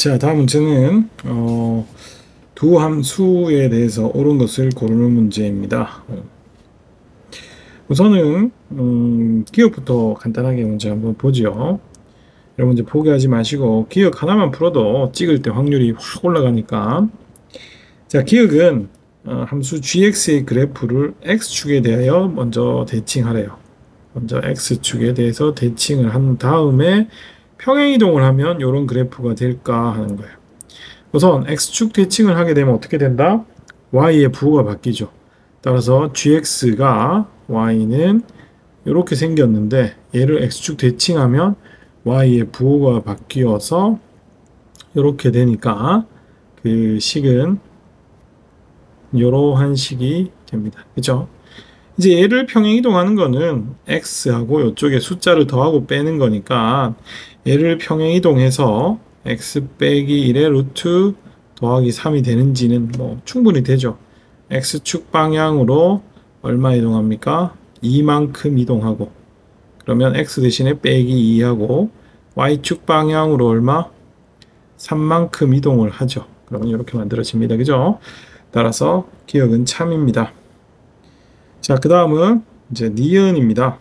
자, 다음 문제는 두 함수에 대해서 옳은 것을 고르는 문제입니다. 우선은 기억부터 간단하게 문제 한번 보죠. 이런 문제 포기하지 마시고 기억 하나만 풀어도 찍을 때 확률이 확 올라가니까. 자, 기억은 함수 gx의 그래프를 x축에 대하여 먼저 대칭하래요. 먼저 x축에 대해서 대칭을 한 다음에 평행이동을 하면 이런 그래프가 될까 하는 거예요. 우선 x축 대칭을 하게 되면 어떻게 된다? y의 부호가 바뀌죠. 따라서 gx가 y는 이렇게 생겼는데 얘를 x축 대칭하면 y의 부호가 바뀌어서 이렇게 되니까 그 식은 이러한 식이 됩니다. 그죠? 이제 얘를 평행이동하는 거는 x하고 이쪽에 숫자를 더하고 빼는 거니까 얘를 평행이동해서 x 빼기 1의 루트 더하기 3이 되는지는 뭐 충분히 되죠. x축 방향으로 얼마 이동합니까? 2만큼 이동하고, 그러면 x 대신에 빼기 2하고 y축 방향으로 얼마? 3만큼 이동을 하죠. 그러면 이렇게 만들어집니다. 그죠? 따라서 기억은 참입니다. 자, 그 다음은 이제 니은입니다.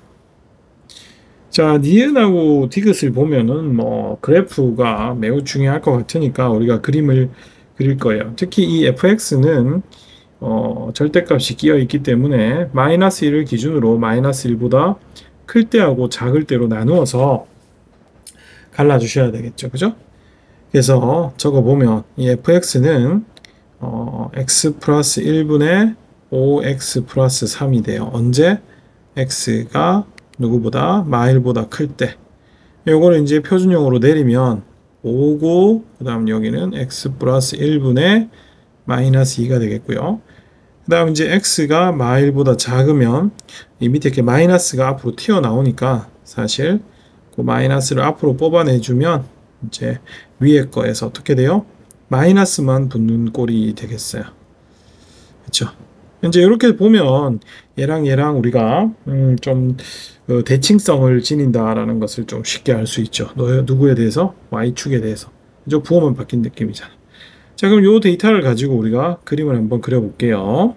자, 니은하고 디귿을 보면은 뭐 그래프가 매우 중요할 것 같으니까 우리가 그림을 그릴 거예요. 특히 이 fx는 절대값이 끼어 있기 때문에 마이너스 1을 기준으로 마이너스 1보다 클 때하고 작을 때로 나누어서 갈라 주셔야 되겠죠. 그죠? 그래서 적어 보면 이 fx는 x 플러스 1분의 5x 플러스 3이 돼요. 언제? x가 누구보다 마일보다 클 때. 요거를 이제 표준형으로 내리면 5고 그 다음 여기는 x 플러스 1분의 마이너스 2가 되겠고요. 그 다음 이제 x가 마일보다 작으면 이 밑에 이렇게 마이너스가 앞으로 튀어나오니까 사실 그 마이너스를 앞으로 뽑아내주면 이제 위에 거에서 어떻게 돼요? 마이너스만 붙는 꼴이 되겠어요. 그렇죠? 이제 이렇게 보면 얘랑 얘랑 우리가 좀 대칭성을 지닌다라는 것을 좀 쉽게 알 수 있죠. 누구에 대해서? y축에 대해서. 그죠? 부호만 바뀐 느낌이잖아. 자, 그럼 이 데이터를 가지고 우리가 그림을 한번 그려볼게요.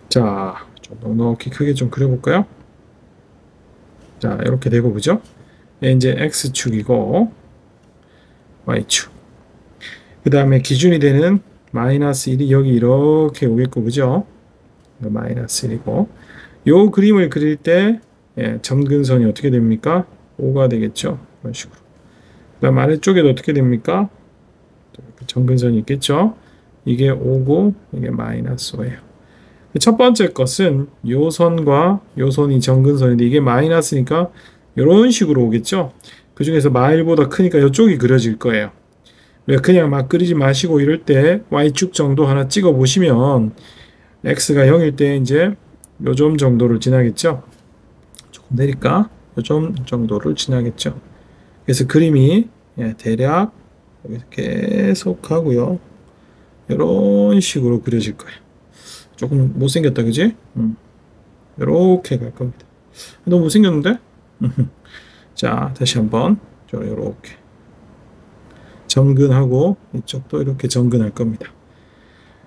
자, 좀 넉넉히 크게 좀 그려볼까요? 자, 이렇게 되고, 그죠? 얘 이제 x축이고 y축. 그 다음에 기준이 되는 마이너스 1이 여기 이렇게 오겠고, 그죠? 마이너스 1이고. 요 그림을 그릴 때 점근선이 어떻게 됩니까? 5가 되겠죠. 이런 식으로. 그 다음 아래쪽에도 어떻게 됩니까? 점근선이 있겠죠. 이게 5고 이게 마이너스 5예요. 첫 번째 것은 요 선과 요 선이 점근선인데 이게 마이너스니까 이런 식으로 오겠죠. 그 중에서 마일보다 크니까 이쪽이 그려질 거예요. 그냥 막 그리지 마시고 이럴 때 y축 정도 하나 찍어 보시면 x가 0일 때 이제 요점 정도를 지나겠죠. 조금 내릴까? 요점 정도를 지나겠죠. 그래서 그림이 대략 계속 하고요. 이런 식으로 그려질 거예요. 조금 못생겼다, 그지? 이렇게 갈 겁니다. 너무 못생겼는데? 자, 다시 한번 이렇게 점근하고 이쪽도 이렇게 점근할 겁니다.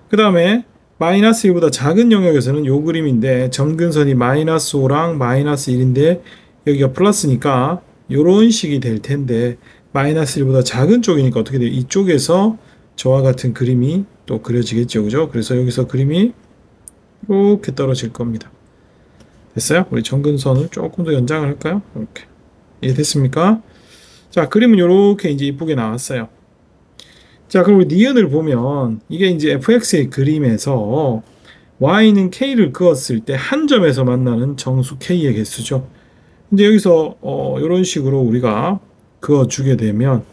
그 다음에 마이너스 1보다 작은 영역에서는 요 그림인데 점근선이 마이너스 5랑 마이너스 1인데 여기가 플러스니까 요런 식이 될 텐데 마이너스 1보다 작은 쪽이니까 어떻게 돼요? 이쪽에서 저와 같은 그림이 또 그려지겠죠. 그죠? 그래서 여기서 그림이 이렇게 떨어질 겁니다. 됐어요? 우리 점근선을 조금 더 연장을 할까요? 이렇게. 이해됐습니까? 자, 그림은 이렇게 이제 이쁘게 나왔어요. 자, 그럼 우리 니은을 보면 이게 이제 fx의 그림에서 y는 k를 그었을 때 한 점에서 만나는 정수 k의 개수죠. 근데 여기서 이런 식으로 우리가 그어주게 되면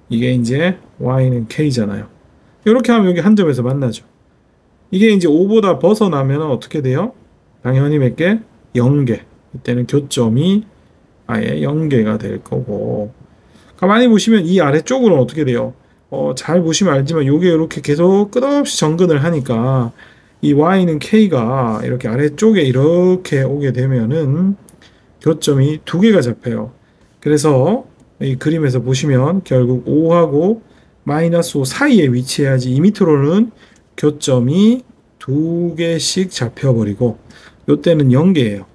이게 이제 y는 k잖아요. 이렇게 하면 여기 한 점에서 만나죠. 이게 이제 5보다 벗어나면 어떻게 돼요? 당연히 몇 개? 0개. 이때는 교점이 아예 0개가 될 거고, 가만히 보시면 이 아래쪽으로는 어떻게 돼요? 잘 보시면 알지만 이게 이렇게 계속 끝없이 점근을 하니까 이 y는 k가 이렇게 아래쪽에 이렇게 오게 되면은 교점이 두 개가 잡혀요. 그래서 이 그림에서 보시면 결국 5하고 마이너스 5 사이에 위치해야지 이 밑으로는 교점이 두 개씩 잡혀버리고 요때는 0개예요.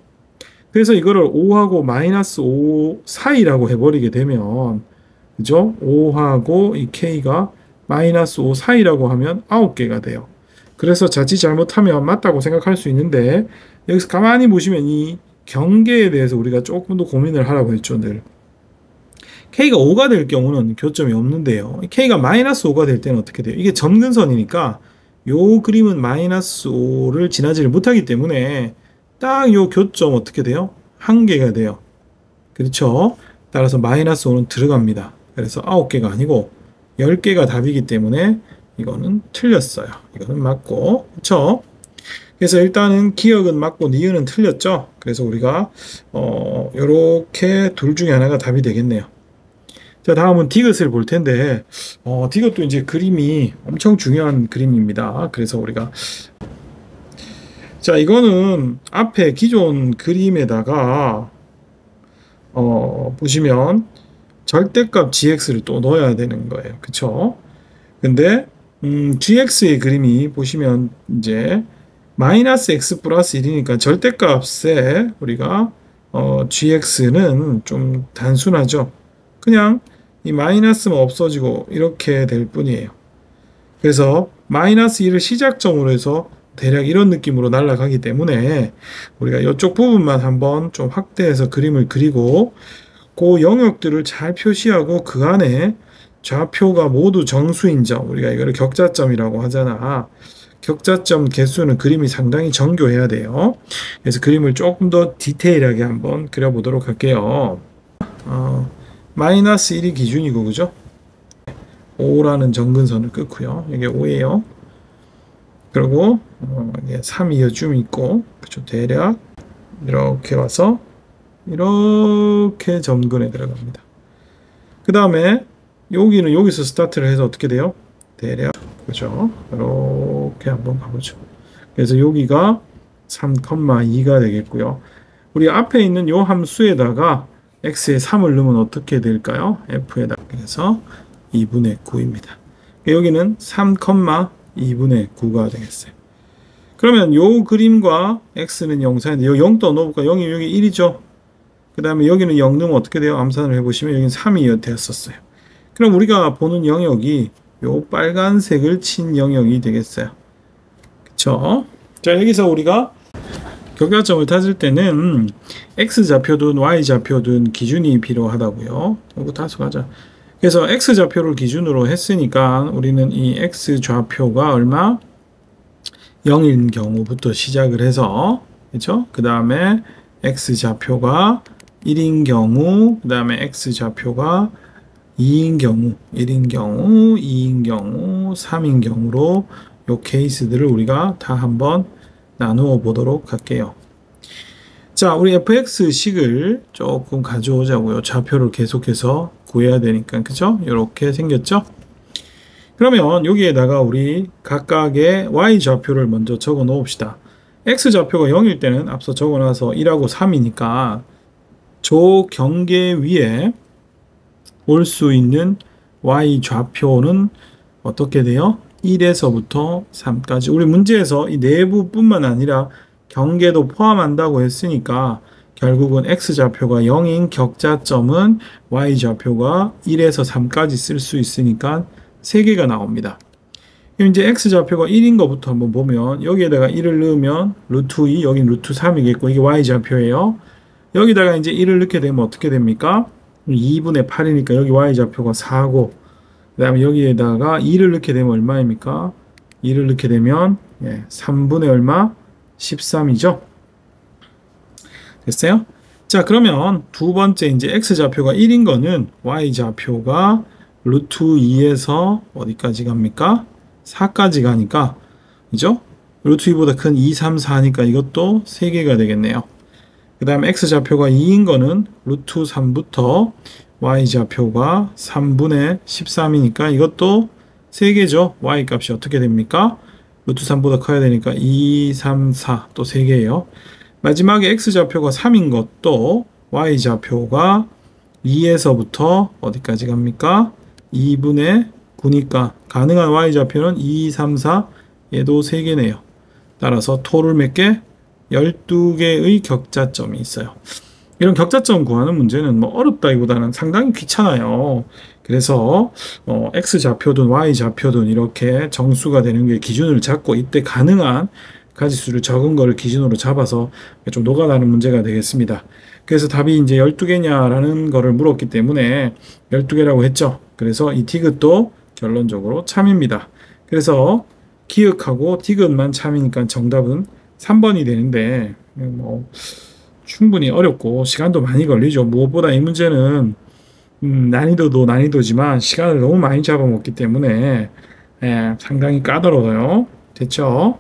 그래서 이거를 5하고 마이너스 5 사이라고 해버리게 되면 그죠? 5하고 이 K가 마이너스 5 사이라고 하면 9개가 돼요. 그래서 자칫 잘못하면 맞다고 생각할 수 있는데 여기서 가만히 보시면 이 경계에 대해서 우리가 조금 더 고민을 하라고 했죠. 늘. K가 5가 될 경우는 교점이 없는데요. K가 마이너스 5가 될 때는 어떻게 돼요? 이게 점근선이니까 요 그림은 마이너스 5를 지나지를 못하기 때문에 딱 요 교점 어떻게 돼요? 한 개가 돼요. 그렇죠? 따라서 마이너스 5는 들어갑니다. 그래서 9개가 아니고 10개가 답이기 때문에 이거는 틀렸어요. 이거는 맞고, 그렇죠? 그래서 일단은 기억은 맞고 니은은 틀렸죠. 그래서 우리가 요렇게 둘 중에 하나가 답이 되겠네요. 자, 다음은 디귿을 볼 텐데 디귿도 이제 그림이 엄청 중요한 그림입니다. 그래서 우리가 자, 이거는 앞에 기존 그림에다가 보시면 절대값 gx를 또 넣어야 되는 거예요. 그쵸? 근데 gx의 그림이 보시면 이제 마이너스 x 플러스 1이니까 절대값에 우리가 gx는 좀 단순하죠. 그냥 이 마이너스만 없어지고 이렇게 될 뿐이에요. 그래서 마이너스 1을 시작점으로 해서 대략 이런 느낌으로 날아가기 때문에 우리가 이쪽 부분만 한번 좀 확대해서 그림을 그리고 그 영역들을 잘 표시하고 그 안에 좌표가 모두 정수인 점, 우리가 이거를 격자점이라고 하잖아. 격자점 개수는 그림이 상당히 정교해야 돼요. 그래서 그림을 조금 더 디테일하게 한번 그려보도록 할게요. 마이너스 1이 기준이고, 그죠? 5라는 정근선을 끊고요. 이게 5예요. 그리고 3이 좀 있고, 그죠? 대략 이렇게 와서 이렇게 점근에 들어갑니다. 그 다음에 여기는 여기서 스타트를 해서 어떻게 돼요? 대략 그죠? 이렇게 한번 가보죠. 그래서 여기가 3,2가 되겠고요. 우리 앞에 있는 요 함수에다가 x에 3을 넣으면 어떻게 될까요? f에다가 그래서 2분의 9입니다. 여기는 3,2분의 9가 되겠어요. 그러면 요 그림과 x는 0사인데 요 0 더 넣어볼까? 0이 여기 1이죠. 그 다음에 여기는 0 넣으면 어떻게 돼요? 암산을 해보시면 여기는 3이 되었었어요. 그럼 우리가 보는 영역이 요 빨간색을 친 영역이 되겠어요. 그쵸? 자, 여기서 우리가 격자점을 찾을 때는 x좌표든 y좌표든 기준이 필요하다고요. 이거 다수가자. 그래서 x좌표를 기준으로 했으니까 우리는 이 x좌표가 얼마? 0인 경우부터 시작을 해서 그렇죠? 그 다음에 x좌표가 1인 경우, 그 다음에 x좌표가 2인 경우, 1인 경우, 2인 경우, 3인 경우로 요 케이스들을 우리가 다 한번 나누어 보도록 할게요. 자, 우리 fx식을 조금 가져오자고요. 좌표를 계속해서 구해야 되니까, 그죠? 이렇게 생겼죠? 그러면 여기에다가 우리 각각의 y좌표를 먼저 적어 놓읍시다. x좌표가 0일 때는 앞서 적어놔서 1하고 3이니까 저 경계 위에 올 수 있는 y좌표는 어떻게 돼요? 1에서부터 3까지. 우리 문제에서 이 내부뿐만 아니라 경계도 포함한다고 했으니까 결국은 x좌표가 0인 격자점은 y좌표가 1에서 3까지 쓸 수 있으니까 3개가 나옵니다. 그럼 이제 x좌표가 1인 것부터 한번 보면 여기에다가 1을 넣으면 루트 2, 여긴 루트 3이겠고 이게 y좌표예요. 여기다가 이제 1을 넣게 되면 어떻게 됩니까? 2분의 8이니까 여기 y좌표가 4고 그 다음에 여기에다가 2를 넣게 되면 얼마입니까? 2를 넣게 되면 3분의 얼마? 13이죠. 됐어요? 자, 그러면 두 번째 이제 x좌표가 1인 거는 y좌표가 루트 2에서 어디까지 갑니까? 4까지 가니까 그죠? 루트 2보다 큰 2, 3, 4니까 이것도 3개가 되겠네요. 그 다음에 x좌표가 2인 거는 루트 3부터 y좌표가 3분의 13이니까 이것도 3개죠. y값이 어떻게 됩니까? 루트 3보다 커야 되니까 2, 3, 4 또 3개예요. 마지막에 x좌표가 3인 것도 y좌표가 2에서부터 어디까지 갑니까? 2분의 9니까 가능한 y좌표는 2, 3, 4 얘도 3개네요. 따라서 토를 몇 개? 12개의 격자점이 있어요. 이런 격자점 구하는 문제는 뭐 어렵다기보다는 상당히 귀찮아요. 그래서 x좌표든 y좌표든 이렇게 정수가 되는 게 기준을 잡고 이때 가능한 가지수를 적은 거를 기준으로 잡아서 좀 녹아나는 문제가 되겠습니다. 그래서 답이 이제 12개냐라는 거를 물었기 때문에 12개라고 했죠. 그래서 이 디귿도 결론적으로 참입니다. 그래서 기역하고 디귿만 참이니까 정답은 3번이 되는데 뭐 충분히 어렵고 시간도 많이 걸리죠. 무엇보다 이 문제는 난이도도 난이도지만 시간을 너무 많이 잡아먹기 때문에 상당히 까다로워요. 됐죠?